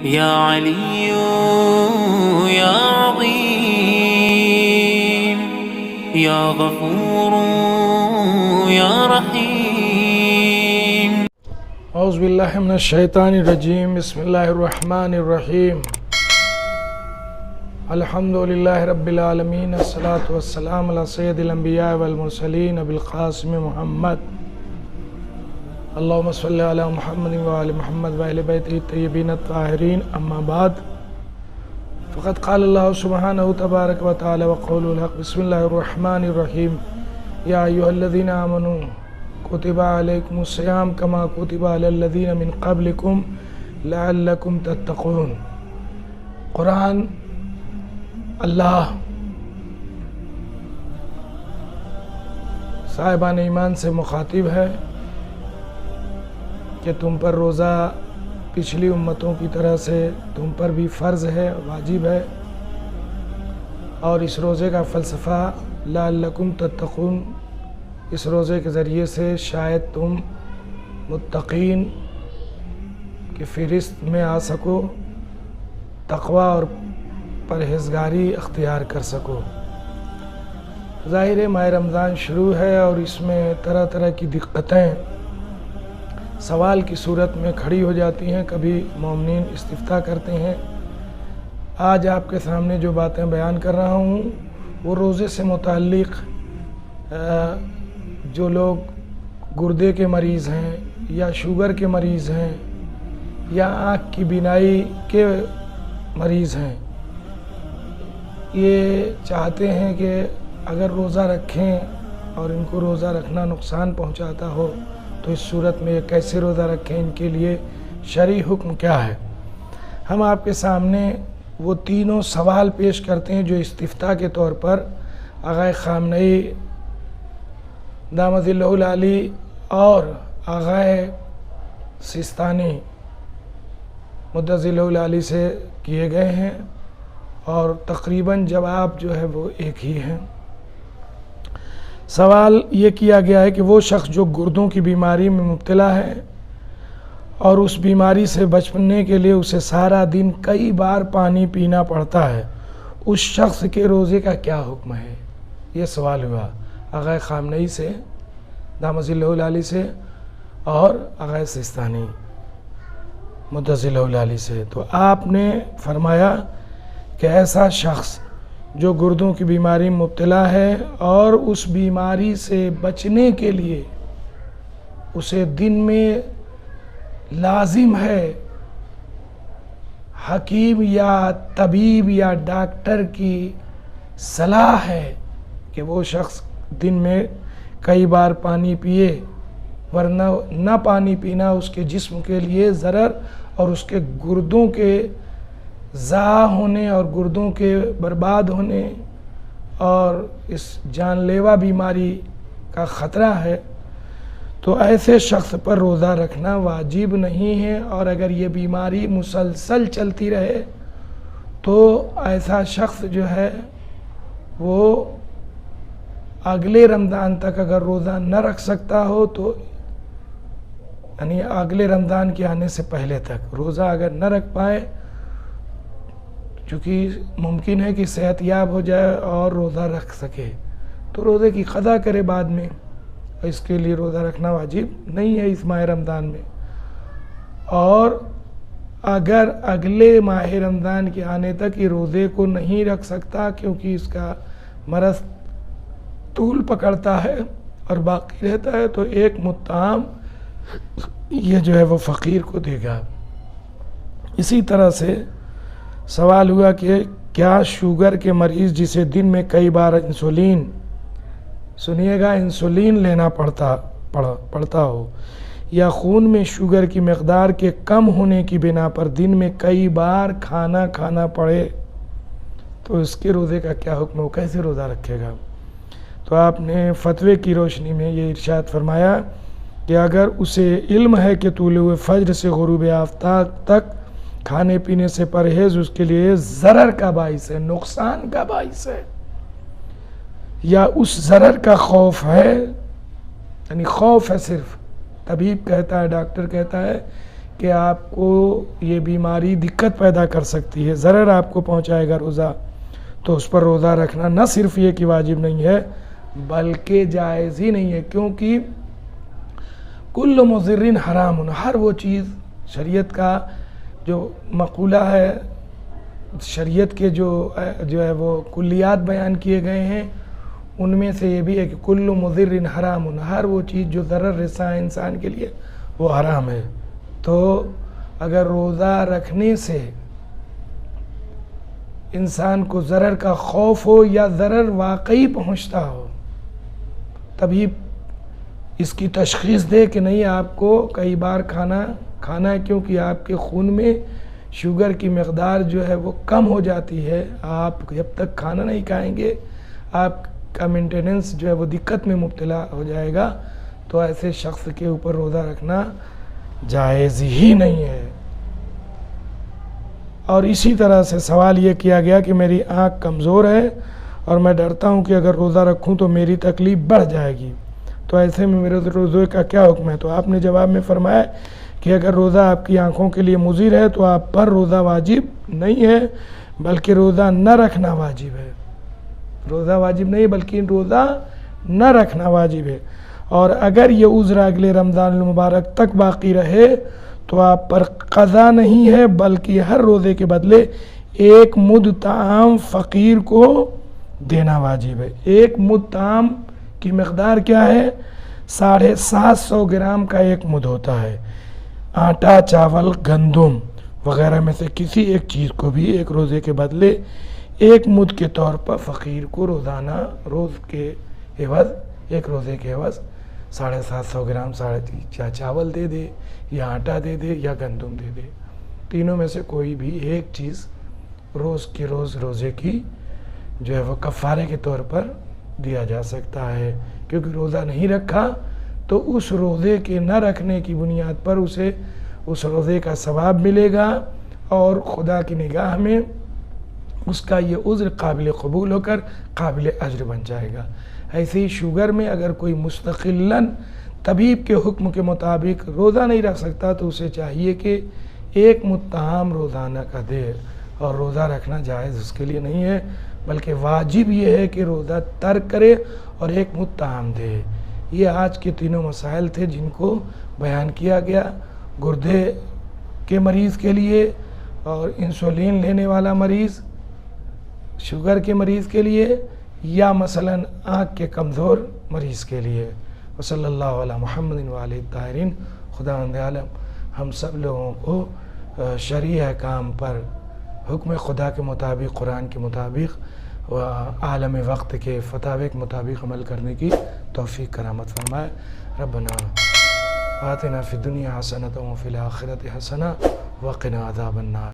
یا علی یا عظیم یا غفور یا رحیم۔ اعوذ باللہ من الشیطان الرجیم، بسم اللہ الرحمن الرحیم۔ الحمد للہ رب العالمین، الصلاۃ والسلام علی سید الانبیاء والمرسلین ابی القاسم محمد، اللہم صلی علی محمد وآل محمد وآل بیتہ الطیبین الطاہرین، اما بعد فقد قال اللہ سبحانہ تبارک و تعالی وقول الحق، بسم اللہ الرحمن الرحیم، یا ایہا الذین آمنوا کتب علیکم الصیام کما کتب علی الذین من قبلکم لعلکم تتقون۔ قرآن اللہ صاحبان ایمان سے مخاطب ہے کہ تم پر روزہ پچھلی امتوں کی طرح سے تم پر بھی فرض ہے، واجب ہے، اور اس روزے کا فلسفہ لعلکم تتقون، اس روزے کے ذریعے سے شاید تم متقین کی فہرست میں آ سکو، تقوی اور پرہیزگاری اختیار کر سکو۔ ظاہر ماہ رمضان شروع ہے اور اس میں طرح طرح کی دقتیں سوال کی صورت میں کھڑی ہو جاتی ہیں، کبھی مومنین استفتاء کرتے ہیں۔ آج آپ کے سامنے جو باتیں بیان کر رہا ہوں وہ روزے سے متعلق جو لوگ گردے کے مریض ہیں یا شوگر کے مریض ہیں یا آنکھ کی بینائی کے مریض ہیں، یہ چاہتے ہیں کہ اگر روزہ رکھیں اور ان کو روزہ رکھنا نقصان پہنچاتا ہو تو اس صورت میں کیسے روزہ رکھیں، ان کے لیے شرعی حکم کیا ہے۔ ہم آپ کے سامنے وہ تینوں سوال پیش کرتے ہیں جو استفتاء کے طور پر آغا خامنئی دامت اللہ العالی اور آغا سستانی مدظ اللہ العالی سے کیے گئے ہیں، اور تقریباً جواب جو ہے وہ ایک ہی ہے۔ سوال یہ کیا گیا ہے کہ وہ شخص جو گردوں کی بیماری میں مبتلا ہے اور اس بیماری سے بچنے کے لیے اسے سارا دن کئی بار پانی پینا پڑتا ہے، اس شخص کے روزے کا کیا حکم ہے؟ یہ سوال ہوا آغا خامنئی سے، دامت اللہ العالی سے اور آغا سستانی مدظ اللہ العالی سے۔ تو آپ نے فرمایا کہ ایسا شخص جو گردوں کی بیماری میں مبتلا ہے اور اس بیماری سے بچنے کے لیے اسے دن میں لازم ہے حکیم یا طبیب یا ڈاکٹر کی صلاح ہے کہ وہ شخص دن میں کئی بار پانی پیے، ورنہ نہ پانی پینا اس کے جسم کے لیے ضرر اور اس کے گردوں کے ضائع ہونے اور گردوں کے برباد ہونے اور اس جان لیوا بیماری کا خطرہ ہے۔ تو ایسے شخص پر روزہ رکھنا واجب نہیں ہے، اور اگر یہ بیماری مسلسل چلتی رہے تو ایسا شخص جو ہے وہ اگلے رمضان تک اگر روزہ نہ رکھ سکتا ہو تو یعنی اگلے رمضان کے آنے سے پہلے تک روزہ اگر نہ رکھ پائے، چونکہ ممکن ہے کہ صحت یاب ہو جائے اور روزہ رکھ سکے تو روزے کی قضا کرے بعد میں، اس کے لیے روزہ رکھنا واجب نہیں ہے اس ماہ رمضان میں۔ اور اگر اگلے ماہ رمضان کے آنے تک یہ روزے کو نہیں رکھ سکتا کیونکہ اس کا مرض طول پکڑتا ہے اور باقی رہتا ہے تو ایک مطعم یہ جو ہے وہ فقیر کو دے گا۔ اسی طرح سے سوال ہوا کہ کیا شوگر کے مریض جسے دن میں کئی بار انسولین، سنیے گا، انسولین لینا پڑتا ہو یا خون میں شوگر کی مقدار کے کم ہونے کی بنا پر دن میں کئی بار کھانا کھانا پڑے تو اس کے روزے کا کیا حکم ہے، وہ کیسے روزہ رکھے گا؟ تو آپ نے فتوے کی روشنی میں یہ ارشاد فرمایا کہ اگر اسے علم ہے کہ طلوع فجر سے غروب آفتاب تک کھانے پینے سے پرہیز اس کے لیے ضرر کا باعث ہے، نقصان کا باعث ہے، یا اس ضرر کا خوف ہے، یعنی خوف ہے، صرف طبیب کہتا ہے، ڈاکٹر کہتا ہے کہ آپ کو یہ بیماری دقت پیدا کر سکتی ہے، ضرر آپ کو پہنچائے گا روزہ، تو اس پر روزہ رکھنا نہ صرف یہ کہ واجب نہیں ہے بلکہ جائز ہی نہیں ہے، کیونکہ کل مضر حرام، ہر وہ چیز شریعت کا جو مقولہ ہے، شریعت کے جو ہے وہ کلیات بیان کیے گئے ہیں، ان میں سے یہ بھی ہے کہ کل مضر حرام، ہر وہ چیز جو ضرر رساں ہے انسان کے لیے وہ حرام ہے۔ تو اگر روزہ رکھنے سے انسان کو ضرر کا خوف ہو یا ضرر واقعی پہنچتا ہو، تبھی اس کی تشخیص دے کہ نہیں آپ کو کئی بار کھانا ہے، کیونکہ آپ کے خون میں شوگر کی مقدار جو ہے وہ کم ہو جاتی ہے، آپ جب تک کھانا نہیں کھائیں گے آپ کا مینٹیننس جو ہے وہ دقت میں مبتلا ہو جائے گا، تو ایسے شخص کے اوپر روزہ رکھنا جائز ہی نہیں ہے۔ اور اسی طرح سے سوال یہ کیا گیا کہ میری آنکھ کمزور ہے اور میں ڈرتا ہوں کہ اگر روزہ رکھوں تو میری تکلیف بڑھ جائے گی، تو ایسے میں میرے روزے کا کیا حکم ہے؟ تو آپ نے جواب میں فرمایا کہ اگر روزہ آپ کی آنکھوں کے لیے مضر ہے تو آپ پر روزہ واجب نہیں ہے بلکہ روزہ نہ رکھنا واجب ہے۔ روزہ واجب نہیں بلکہ روزہ نہ رکھنا واجب ہے، اور اگر یہ عذر اگلے رمضان المبارک تک باقی رہے تو آپ پر قضا نہیں ہے بلکہ ہر روزے کے بدلے 1 مد طعام فقیر کو دینا واجب ہے۔ 1 مد طعام کی مقدار کیا ہے؟ 750 گرام کا 1 مد ہوتا ہے۔ آٹا، چاول، گندم وغیرہ میں سے کسی ایک چیز کو بھی ایک روزے کے بدلے 1 مد کے طور پر فقیر کو روزانہ روز کے عوض، ایک روزے کے عوض 750 گرام یا چاول دے دے یا آٹا دے دے یا گندم دے دے، تینوں میں سے کوئی بھی ایک چیز روز کے روز روزے کی جو ہے وہ کفارے کے طور پر دیا جا سکتا ہے، کیونکہ روزہ نہیں رکھا تو اس روزے کے نہ رکھنے کی بنیاد پر اسے اس روزے کا ثواب ملے گا اور خدا کی نگاہ میں اس کا یہ عذر قابل قبول ہو کر قابل اجر بن جائے گا۔ ایسے ہی شوگر میں اگر کوئی مستقلاً طبیب کے حکم کے مطابق روزہ نہیں رکھ سکتا تو اسے چاہیے کہ 1 مد طعام روزانہ کا دے، اور روزہ رکھنا جائز اس کے لیے نہیں ہے بلکہ واجب یہ ہے کہ روزہ ترک کرے اور 1 مد طعام دے۔ یہ آج کے تینوں مسائل تھے جن کو بیان کیا گیا، گردے کے مریض کے لیے اور انسولین لینے والا مریض، شوگر کے مریض کے لیے، یا مثلاً آنکھ کے کمزور مریض کے لیے۔ وصلی اللہ علی محمد وآلہ الطاہرین۔ خداوند عالم ہم سب لوگوں کو شرعی احکام پر حکم خدا کے مطابق، قرآن کے مطابق و عالم وقت کے فتاوی کے مطابق عمل کرنے کی توفیق کرامت فرمائے۔ ربنا آتنا فی الدنیا حسنۃ وفی الآخرۃ حسنۃ وقنا عذاب النار۔